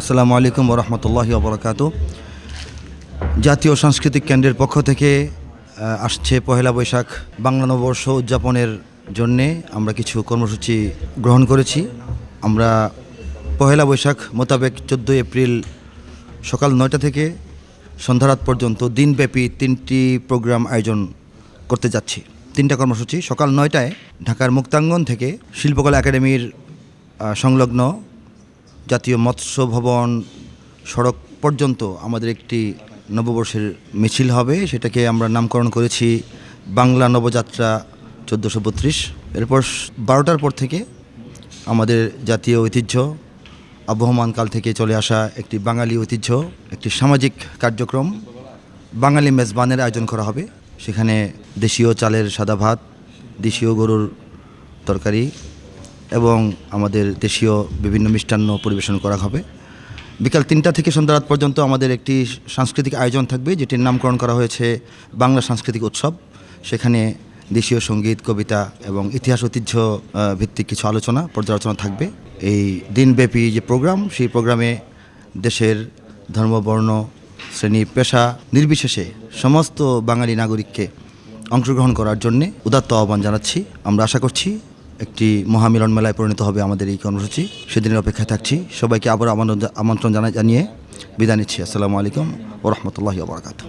আসসালামু আলাইকুম ওরহমতুল্লাহি ওবরাকাতু। জাতীয় সাংস্কৃতিক কেন্দ্রের পক্ষ থেকে আসছে পহেলা বৈশাখ বাংলা নববর্ষ উদযাপনের জন্যে আমরা কিছু কর্মসূচি গ্রহণ করেছি। আমরা পহেলা বৈশাখ মোতাবেক 14 এপ্রিল সকাল 9টা থেকে সন্ধ্যারাত পর্যন্ত দিনব্যাপী 3টি প্রোগ্রাম আয়োজন করতে যাচ্ছি। 3টা কর্মসূচি। সকাল 9টায় ঢাকার মুক্তাঙ্গন থেকে শিল্পকলা একাডেমির সংলগ্ন জাতীয় মৎস্য ভবন সড়ক পর্যন্ত আমাদের একটি নববর্ষের মিছিল হবে। সেটাকে আমরা নামকরণ করেছি বাংলা নবযাত্রা 1432। এরপর 12টার পর থেকে আমাদের জাতীয় ঐতিহ্য আবহমান কাল থেকে চলে আসা একটি বাঙালি ঐতিহ্য, একটি সামাজিক কার্যক্রম বাঙালি মেজবানের আয়োজন করা হবে। সেখানে দেশীয় চালের সাদা ভাত, দেশীয় গরুর তরকারি এবং আমাদের দেশীয় বিভিন্ন মিষ্টান্ন পরিবেশন করা হবে। বিকাল 3টা থেকে সন্ধ্যা রাত পর্যন্ত আমাদের একটি সাংস্কৃতিক আয়োজন থাকবে, যেটির নামকরণ করা হয়েছে বাংলা সাংস্কৃতিক উৎসব। সেখানে দেশীয় সঙ্গীত, কবিতা এবং ইতিহাস ঐতিহ্য ভিত্তিক কিছু আলোচনা, পর্যালোচনা থাকবে। এই দিনব্যাপী যে প্রোগ্রাম, সেই প্রোগ্রামে দেশের ধর্ম, বর্ণ, শ্রেণী, পেশা নির্বিশেষে সমস্ত বাঙালি নাগরিককে অংশগ্রহণ করার জন্যে উদাত্ত আহ্বান জানাচ্ছি। আমরা আশা করছি একটি মহামিলন মেলায় পরিণত হবে আমাদের এই কর্মসূচি। সেদিনের অপেক্ষায় থাকছি। সবাইকে আবার আমন্ত্রণ জানিয়ে বিদায় নিচ্ছি। আসসালামু আলাইকুম ওরহমতুল্লাহি ওয়া বারাকাতুহু।